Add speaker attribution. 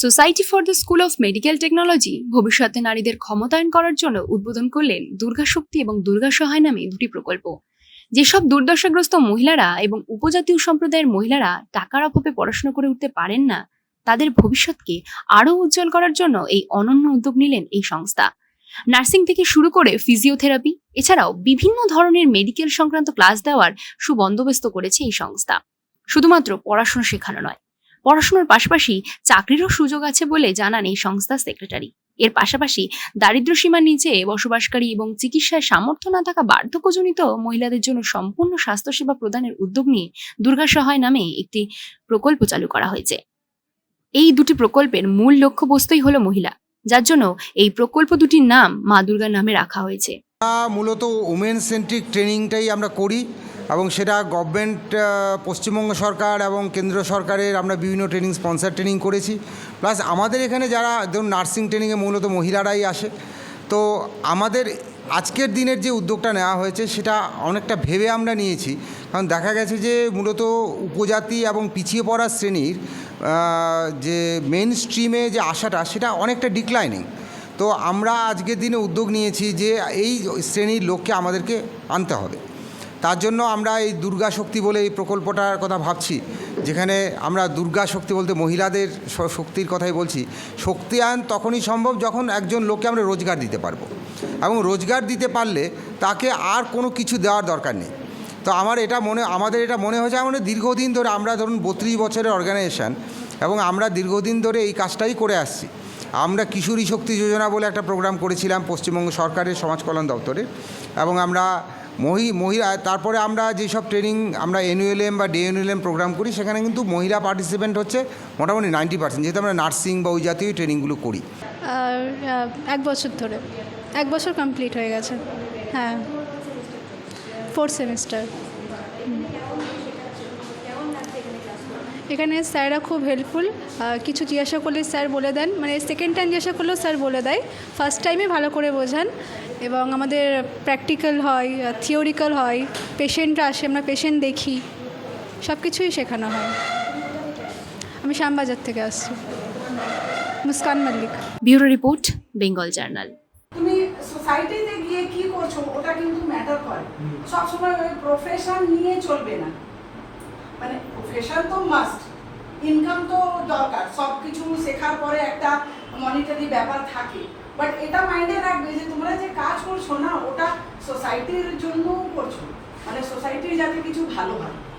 Speaker 1: Society for the school of medical technology ভবিষ্যতে নারীদের ক্ষমতায়ন করার জন্য উদ্বোধন করলেন দুর্গা শক্তি এবং দুর্গা সহায় নামে দুটি প্রকল্প। যেসব দুর্দশাগ্রস্ত মহিলারা এবং উপজাতীয় সম্প্রদায়ের মহিলারা টাকার অভাবে পড়াশোনা করে উঠতে পারেন না, তাদের ভবিষ্যৎকে আরও উজ্জ্বল করার জন্য এই অনন্য উদ্যোগ নিলেন এই সংস্থা। নার্সিং থেকে শুরু করে ফিজিওথেরাপি এছাড়াও বিভিন্ন ধরনের মেডিকেল সংক্রান্ত ক্লাস দেওয়ার সুবন্দোবস্ত করেছে এই সংস্থা। শুধুমাত্র পড়াশোনা শেখানো নয়, পড়াশোনার পাশাপাশি চাকরিরও সুযোগ আছে বলে জানান এই সংস্থার সেক্রেটারি। এর পাশাপাশি দারিদ্র্য সীমার নিচে বসবাসকারী এবং চিকিৎসায় সামর্থ্য না থাকা বার্ধক্যজনিত মহিলাদের জন্য সম্পূর্ণ স্বাস্থ্যসেবা প্রদানের উদ্যোগ নিয়ে দুর্গা সহায় নামে একটি প্রকল্প চালু করা হয়েছে। এই দুটি প্রকল্পের মূল লক্ষ্যবস্তুই হলো মহিলা, যার জন্য এই প্রকল্প দুটির নাম মা দুর্গার নামে রাখা হয়েছে।
Speaker 2: মূলত উমেন সেন্ট্রিক ট্রেনিংটাই আমরা করি এবং সেটা গভর্নমেন্ট পশ্চিমবঙ্গ সরকার এবং কেন্দ্র সরকারের আমরা বিভিন্ন ট্রেনিং স্পন্সার ট্রেনিং করেছি। প্লাস আমাদের এখানে যারা ধরুন নার্সিং ট্রেনিংয়ে মূলত মহিলারাই আসে। তো আমাদের আজকের দিনের যে উদ্যোগটা নেওয়া হয়েছে সেটা অনেকটা ভেবে আমরা নিয়েছি, কারণ দেখা গেছে যে মূলত উপজাতি এবং পিছিয়ে পড়া শ্রেণীর যে মেন স্ট্রিমে যে আশাটা সেটা অনেকটা ডিক্লাইনিং। তো আমরা আজকের দিনে উদ্যোগ নিয়েছি যে এই শ্রেণীর লোককে আমাদেরকে আনতে হবে। তার জন্য আমরা এই দুর্গা শক্তি বলে এই প্রকল্পটার কথা ভাবছি, যেখানে আমরা দুর্গা শক্তি বলতে মহিলাদের শক্তির কথাই বলছি। শক্তিয়ায়ন তখনই সম্ভব যখন একজন লোককে আমরা রোজগার দিতে পারবো, এবং রোজগার দিতে পারলে তাকে আর কোনো কিছু দেওয়ার দরকার নেই। তো আমাদের এটা মনে হয়েছে, আমাদের দীর্ঘদিন ধরে আমরা ধরুন 32 বছরের অর্গানাইজেশান এবং আমরা দীর্ঘদিন ধরে এই কাজটাই করে আসছি। আমরা কিশোরী শক্তি যোজনা বলে একটা প্রোগ্রাম করেছিলাম পশ্চিমবঙ্গ সরকারের সমাজ কল্যাণ দপ্তরে, এবং আমরা মহিলা তারপরে আমরা যেসব ট্রেনিং আমরা NULM বা DNULM প্রোগ্রাম করি সেখানে কিন্তু মহিলা পার্টিসিপেন্ট হচ্ছে মোটামুটি 90%, যেহেতু আমরা নার্সিং বা ওই জাতীয় ট্রেনিংগুলো করি।
Speaker 3: 1 বছর ধরে 1 বছর কমপ্লিট হয়ে গেছে। হ্যাঁ, 4th সেমিস্টার। এখানে স্যাররা খুব হেল্পফুল। কিছু জিজ্ঞাসা করলে স্যার বলে দেন, মানে সেকেন্ড টাইম জিজ্ঞাসা করলেও স্যার বলে দেয়। ফার্স্ট টাইমে ভালো করে বোঝান, এবং আমাদের প্র্যাকটিক্যাল হয়, থিওরিক্যাল হয়, পেশেন্টরা আসে, আমরা পেশেন্ট দেখি, সব কিছুই শেখানো হয়। আমি শ্যামবাজার থেকে আসছি। Muskan Mallick.
Speaker 1: Bureau report, Bengal journal.
Speaker 4: তুমি সোসাইটিতে গিয়ে কি করছো ওটা কিন্তু ম্যাটার করে। সবসময় ওই প্রফেশন নিয়ে চলবে না, মানে প্রফেশন তো মাস্ট, ইনকাম তো দরকার, সব কিছু শেখার পরে একটা মনিটারি ব্যাপার থাকে। বাট এটা মাইন্ডে রাখবে যে তোমরা যে কাজ করছো না ওটা সোসাইটির জন্য করছো, মানে সোসাইটির যাতে কিছু ভালো হয়।